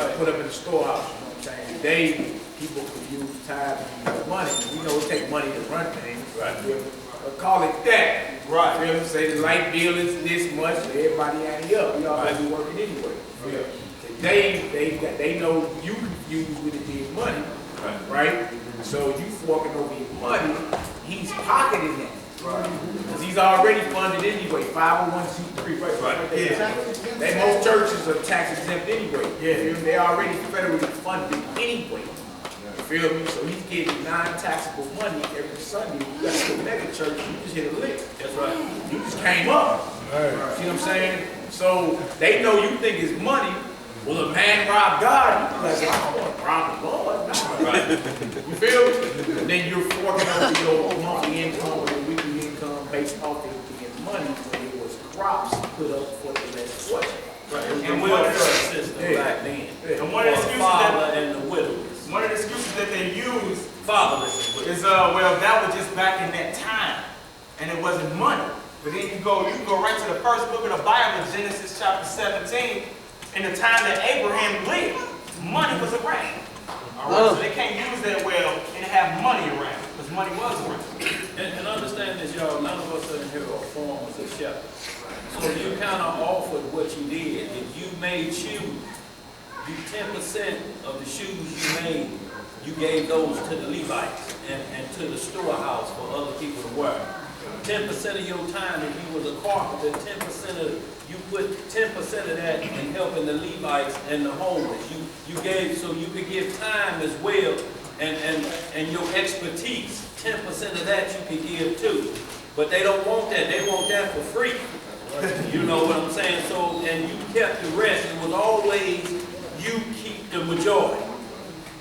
and put up in the storehouse. You know what I'm saying? Today, people could use time and use money. We know it takes money to run things. Right. But call it that. Right. You know what I'm saying? The light bill is this much, so everybody adding up. We all Right. gonna be working anyway. Yeah. Today, they know you confused with it being money, right? So you forking over your money, he's pocketing that. Right. Because he's already funded anyway, 501c3. Right. Yeah. They most churches are tax exempt anyway. Yeah. They already federally funded anyway. You feel me? So he's getting non-taxable money every Sunday. You got to go to mega church, you just hit a lick. That's right. You just came up. Right. See what I'm saying? So they know you think it's money. Well, a man robbed God, you like, I don't want to rob the Lord. No. Right. You feel me? And then you're forking over your monthly income or your weekly income based off of getting money when it was crops put up for the less fortunate. Right. And welfare system back then. And one of the excuses one of the excuses that they use fatherless is well, that was just back in that time, and it wasn't money. But then you can go right to the first book of the Bible, Genesis chapter 17. In the time that Abraham lived, money was around. All right, so they can't use that well and have money around, because money was around. And understand this, y'all, none of us in here are farmers or shepherds. So you kind of offered what you did. If you made shoes, you 10% of the shoes you made, you gave those to the Levites and to the storehouse for other people to wear. 10% of your time, if you was a carpenter, 10% of you put 10% of that in helping the Levites and the homeless. You gave so you could give time as well, and your expertise. 10% of that you could give too. But they don't want that. They want that for free. You know what I'm saying? So, and you kept the rest. It was always you keep the majority,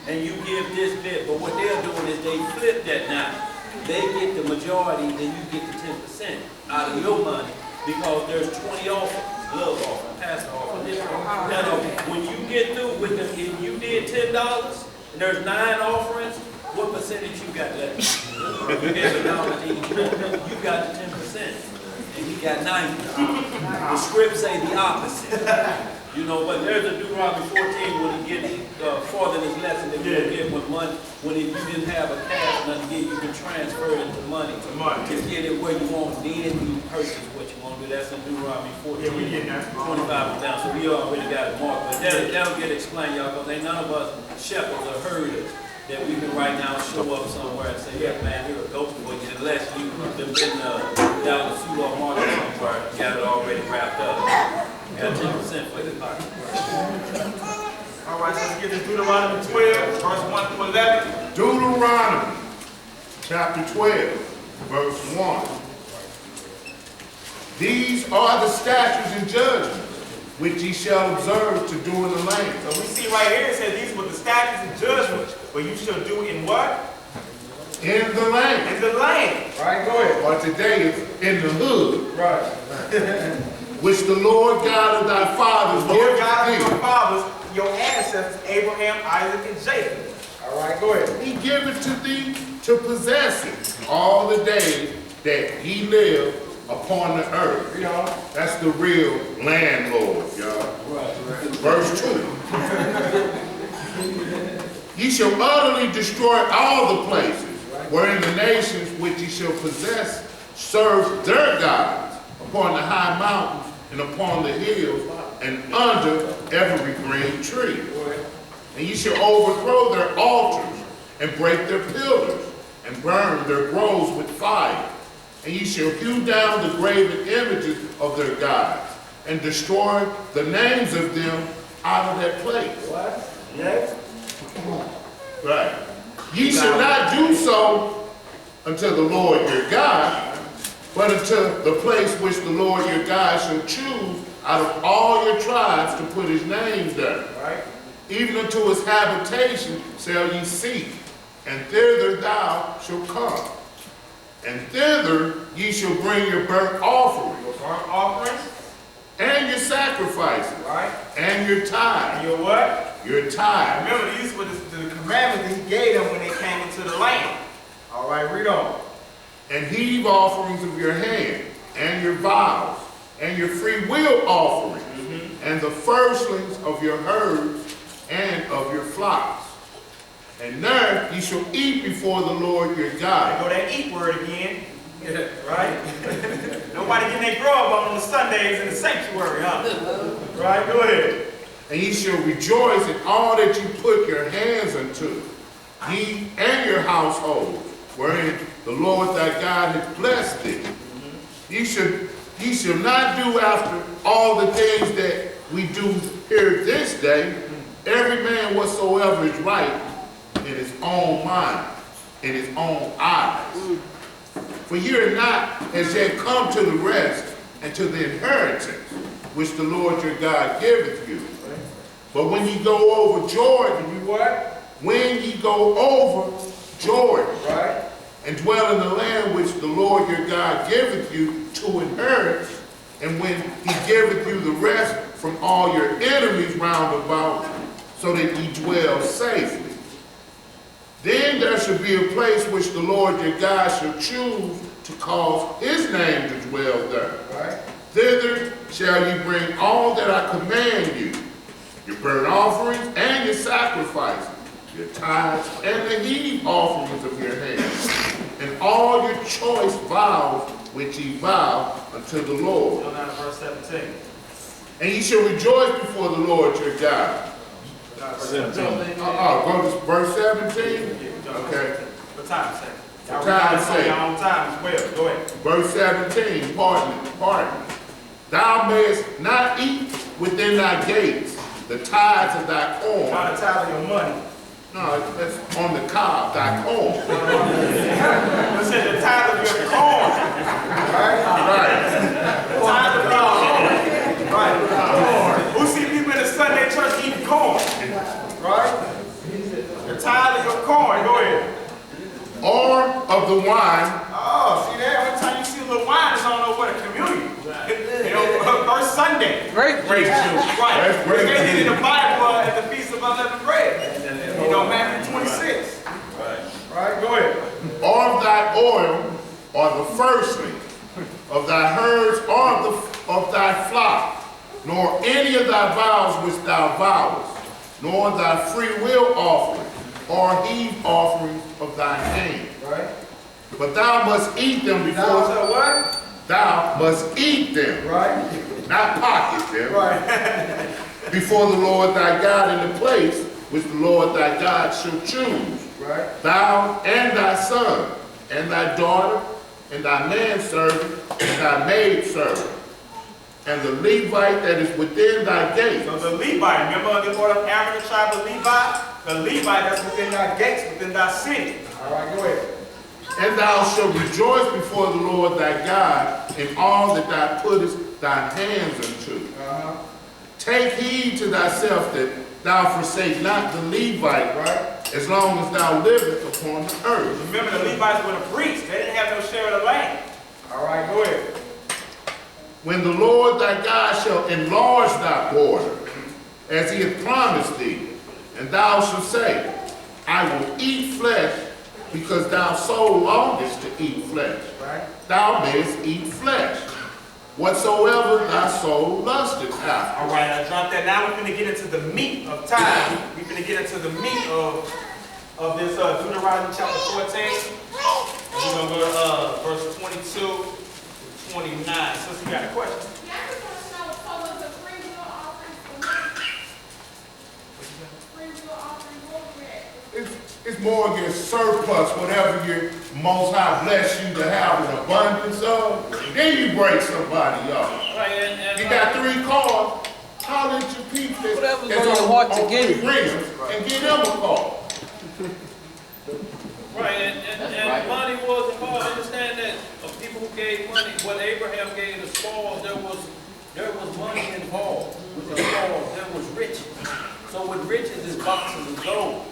and you give this bit. But what they're doing is they flip that now. They get the majority, then you get the 10% out of your money, because there's 20 offerings, love offering, pastor offering. Now, when you get through with them, if you did $10, and there's 9 offerings, what percentage you got left? You gave $1 each, you got the 10%, and he got 90. The script say the opposite. You know, but there's a Deuteronomy 14 when he gets farther in his lesson that you get with money. When if you didn't have a cash, nothing to get, you can transfer it into money. To get it where you want, then you purchase what you want to do. That's in Deuteronomy 14. Yeah, we getting that. 25 down. So we already got it marked. But that'll get explained, y'all, because ain't none of us shepherds or herders that we can right now show up somewhere and say, yeah, man, here a goat for you, unless you have been down the supermarket somewhere and got it already wrapped up. Got 10% for your pocket. All right, so let's get to Deuteronomy 12, verse 1 to 11. Deuteronomy chapter 12, verse 1. These are the statutes and judgments which ye shall observe to do in the land. So we see right here, it says these were the statutes and judgments, but you shall do in what? In the land. In the land. Right, go ahead. Or today it's in the hood. Right. Which the Lord God of thy fathers Lord gave God of thee. your fathers, your ancestors, Abraham, Isaac, and Jacob. All right, go ahead. He giveth to thee to possess it all the days that ye live upon the earth. That's the real landlord, y'all. Verse 2. Ye shall utterly destroy all the places wherein the nations which ye shall possess serve their gods, upon the high mountains and upon the hills and under every green tree. And ye shall overthrow their altars and break their pillars and burn their groves with fire. And ye shall hew down the graven images of their gods and destroy the names of them out of that place. What? Yes? Right. Ye shall not do so unto the Lord your God, but unto the place which the Lord your God shall choose out of all your tribes to put his name there. Right. Even unto his habitation shall ye seek, and thither thou shalt come. And thither ye shall bring your burnt offerings. Your burnt offerings. And your sacrifices. Right. And your tithe. And your what? Your tithe. Remember, these were the commandments that he gave them when they came into the land. All right, read on. And heave offerings of your hand, and your vows, and your free will offerings, and the firstlings of your herds, and of your flocks. And there ye shall eat before the Lord your God. There go that eat word again. Right? Nobody getting their grub on the Sundays in the sanctuary, huh? Right? Go ahead. And ye shall rejoice in all that you put your hands unto, ye and your household, wherein the Lord thy God hath blessed thee. Ye shall not do after all the things that we do here this day, every man whatsoever is right in his own mind, in his own eyes. For ye are not as yet come to the rest and to the inheritance which the Lord your God giveth you. But when ye go over Jordan, You what? when ye go over Jordan, Right? and dwell in the land which the Lord your God giveth you to inherit, and when he giveth you the rest from all your enemies round about, so that ye dwell safely. Then there shall be a place which the Lord your God shall choose to cause his name to dwell there. Right? Thither shall ye bring all that I command you, your burnt offerings and your sacrifices, your tithes and the heave offerings of your hands, and all your choice vows which ye vow unto the Lord. Go down to verse 17. And ye shall rejoice before the Lord your God. Go to verse 17. Okay. For time's sake. For time's sake. Your own time as well. Go ahead. Verse 17, pardon. Thou mayest not eat within thy gates the tithes of thy corn. Not a tithe of your money. No, that's on the cob, thy corn. It said the tithe of your corn. Right. The tithe of your corn. Right. Who see people in the Sunday church eating corn? Right? The tithe of your corn. Go ahead. Or of the wine. Oh, see that? Every time you see a little wine, it's on over the communion. You know, first Sunday. Grape juice. Right. That's grape They did in juice. the Bible at the Feast of Unleavened Bread. You know, Matthew 26. Right. Go ahead. Or of thy oil, or the firstling of thy herds, or of thy flock, nor any of thy vows which thou vowest, nor thy free will offering, or heave offerings of thy hand. Right? But thou must eat them Now, before so what? thou must eat them, Right? not pocket them, Right. before the Lord thy God in the place which the Lord thy God shall choose. Right? Thou and thy son, and thy daughter, and thy manservant, and thy maidservant, and the Levite that is within thy gate. So the Levite, remember the order of Aaron, the tribe of Levi? The Levite that's within thy gates, within thy city. All right, go ahead. And thou shalt rejoice before the Lord thy God in all that thou puttest thine hands unto. Take heed to thyself that thou forsake not the Levite, Right? as long as thou livest upon the earth. Remember the Levites were the priests. They didn't have no share of the land. All right, go ahead. When the Lord thy God shall enlarge thy border, as he hath promised thee, and thou shalt say, I will eat flesh, because thou so longest to eat flesh. Right? Thou mayest eat flesh, whatsoever thy soul lusteth after. All right, I dropped that. Now we're going to get into the meat of time. We're going to get into the meat of this Deuteronomy chapter 14. And we're going to go to verse 22 to 29. Sister, you got a question? Yeah, I just want to know, so was the free will offering for me? Free will offering, what was that? It's more your surplus, whatever your Most High bless you to have an abundance of. Then you break somebody off. Right, and You got 3 cars, holler at your people Whatever's that's on your heart to on give. 3 rims and give them a call. right, and money was involved. Understand that of people who gave money, when Abraham gave the spoils, there was money involved. With the spoils, there was riches. So with riches is boxes of gold.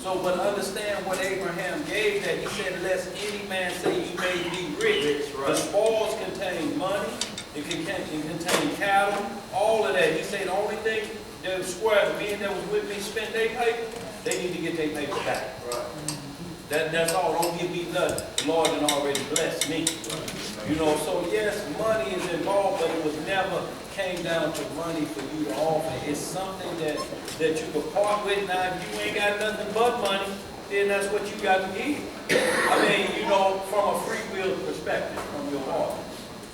So, but understand what Abraham gave that. He said, lest any man say you may be rich. The spoils contain money, it contain cattle, all of that. He said the only thing the square men that was with me spent their paper, they need to get their paper back. That's all. Don't give me nothing. The Lord had already blessed me. You know, so yes, money is involved, but it was never came down to money for you to offer. It's something that you could part with. Now, if you ain't got nothing but money, then that's what you got to give. I mean, you know, from a free will perspective, from your heart.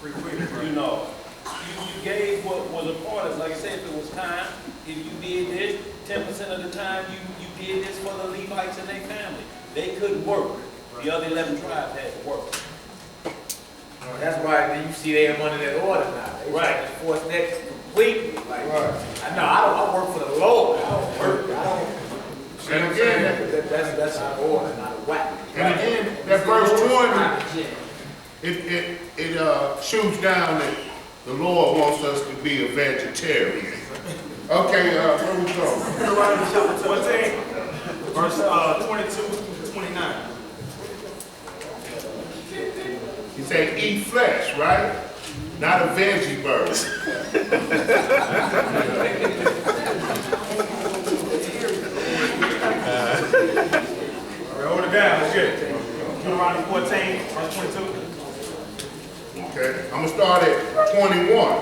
Free will. You know, you gave what was a part of it. Like I said, if it was time, if you did this, 10% of the time you did this for the Levites and their family. They couldn't work. The other 11 tribes had to work. That's why you see they have under that order now. They Right. trying to force that completely. Like, I work for the Lord. I don't work. I don't. And again, That's an order, not a whack. and again, that verse 20, it shoots down that the Lord wants us to be a vegetarian. Okay, where we go? Deuteronomy chapter 14, verse 22 to 29. He said, eat flesh, right? Not a veggie bird. Hold it down, that's good. Deuteronomy 14, verse 22. Okay, I'm going to start at 21.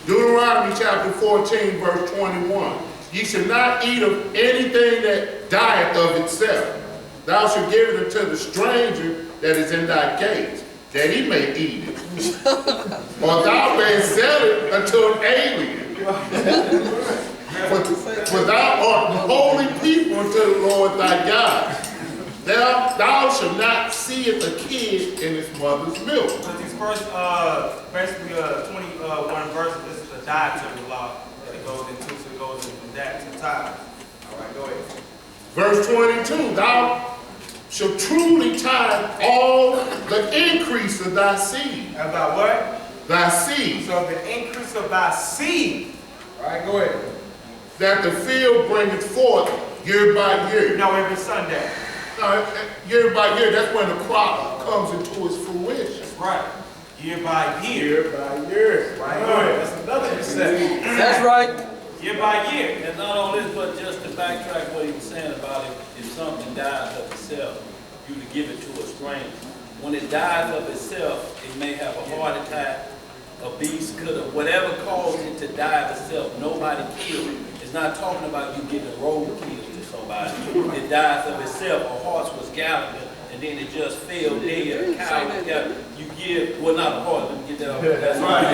Deuteronomy chapter 14, verse 21. Ye shall not eat of anything that dieth of itself. Thou shalt give it unto the stranger that is in thy gates, that he may eat it. Or thou mayest sell it unto an alien. For thou art holy people unto the Lord thy God. Thou shalt not see it a kid in his mother's milk. So these first, basically 21 verses, this is the dietary law that it goes into, so it goes from that to tithe. All right, go ahead. Verse 22, thou shalt truly tithe all the increase of thy seed. About what? Thy seed, So the increase of thy seed. All right, go ahead. that the field bringeth forth year by year. No, every Sunday. Year by year, that's when the crop comes into its fruition. That's right. Year by year. Year by year. Right. Go ahead. That's another exception. That's right. Year by year. And not only this, but just to backtrack what he was saying about it, if something dies of itself, you to give it to a stranger. When it dies of itself, it may have a heart attack, a beast could have, whatever caused it to die of itself, nobody killed it. It's not talking about you giving roadkill to somebody. It dies of itself. A horse was galloping, and then it just fell dead. A cow was galloping. You give, well, not a horse, let me get that off. That's right.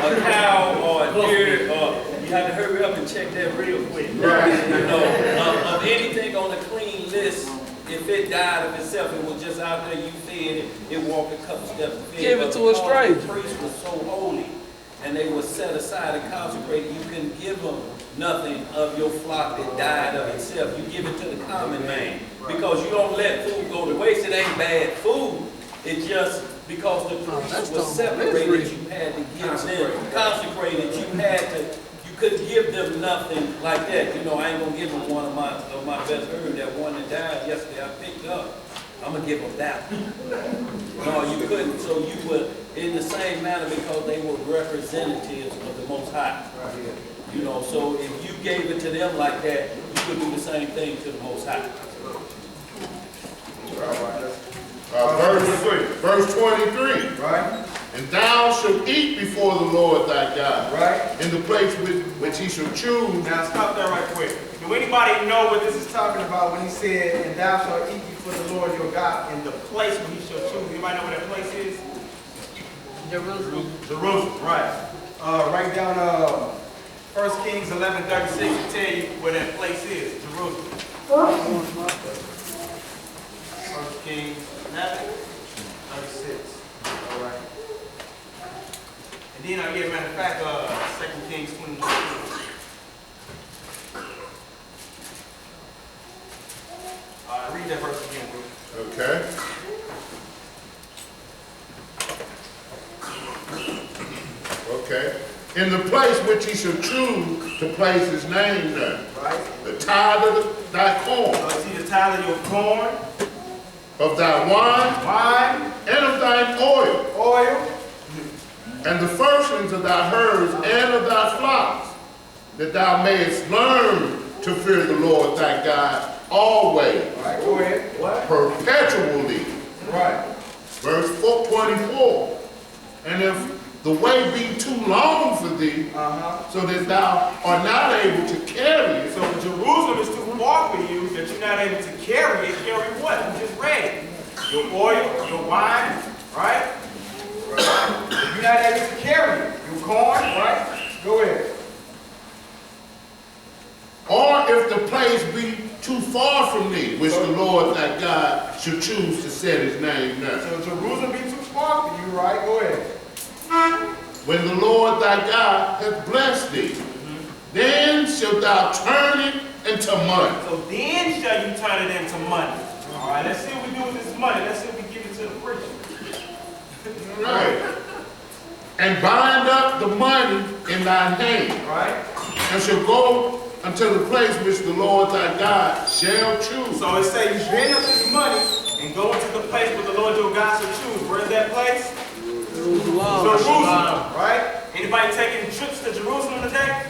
A cow or a deer, you have to hurry up and check that real quick. Right. You know, of anything on the clean list, if it died of itself, it was just out there, you fed it, it walked a couple steps and fed Give it but to a because stranger. The priest was so holy, and they were set aside and consecrated, you couldn't give them nothing of your flock that died of itself. You give it to the common man. Because you don't let food go to waste. It ain't bad food. It's just because the priest was separated, you had to give them, consecrated, you had to, you couldn't give them nothing like that. You know, I ain't gonna give them one of my best herb, that one that died yesterday I picked up. I'm gonna give them that one. No, you couldn't. So you were in the same manner because they were representatives of the Most High. You know, so if you gave it to them like that, you could do the same thing to the Most High. Verse 23. Right? And thou shalt eat before the Lord thy God. Right? In the place which he shall choose. Now stop there right quick. Do anybody know what this is talking about when he said, and thou shalt eat before the Lord your God in the place where he shall choose? Anybody know where that place is? Jerusalem. Jerusalem, right. Write down 1 Kings 11:36 to tell you where that place is, Jerusalem. 1 Kings 11:36. All right. And then, matter of fact, 2 Kings 21. Read that verse again, bro. Okay. Okay. In the place which he shall choose to place his name there. Right? The tithe of thy corn, See the tithe of your corn, of thy wine, wine, and of thine oil, oil, and the firstlings of thy herds and of thy flocks, that thou mayest learn to fear the Lord thy God always, All right, go ahead. What? perpetually. Right. Verse 24. And if the way be too long for thee, so that thou art not able to carry it, So if Jerusalem is too far for you, that you're not able to carry it, carry what? We just read it. Your oil, your wine, right? If you're not able to carry it, your corn, right? Go ahead. or if the place be too far from thee, which the Lord thy God should choose to set his name there. So Jerusalem be too far for you, right? Go ahead. When the Lord thy God hath blessed thee, then shalt thou turn it into money. So then shall you turn it into money. All right, let's see what we do with this money. Let's see if we give it to the preacher. Right. And bind up the money in thine hand, All right? and shall go unto the place which the Lord thy God shall choose. So it says you bend up this money and go into the place where the Lord your God shall choose. Where's that place? Jerusalem, right? Anybody taking trips to Jerusalem today?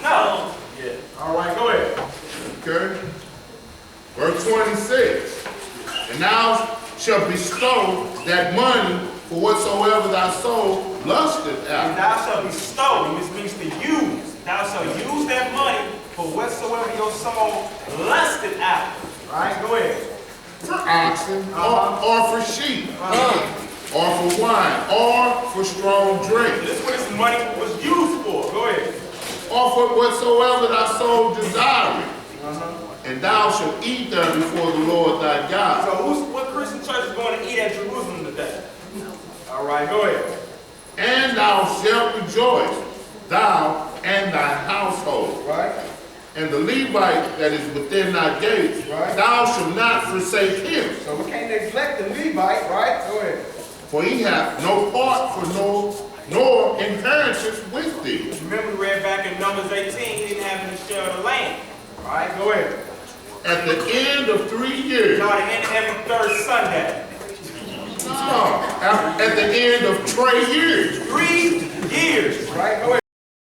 No. Yeah. All right, go ahead. Okay? Verse 26. And thou shalt bestow that money for whatsoever thy soul lusteth And after. thou shalt bestow, which means to use. Thou shalt use that money for whatsoever your soul lusted after. Right? Go ahead. For oxen, or for sheep, or for wine, or for strong drink, This is what this money was used for. Go ahead. or for whatsoever thy soul desireth. And thou shalt eat there before the Lord thy God. So what Christian church is going to eat at Jerusalem today? All right, go ahead. And thou shalt rejoice, thou and thy household. Right. And the Levite that is within thy gates, Right. thou shalt not forsake him. So we can't neglect the Levite, right? Go ahead. For he hath no part for nor inheritance with thee. Remember we read back in Numbers 18, he didn't have any share of the land. All right, go ahead. At the end of 3 years, No, the end of every third Sunday. at the end of 3 years, 3 years. Right? Go ahead.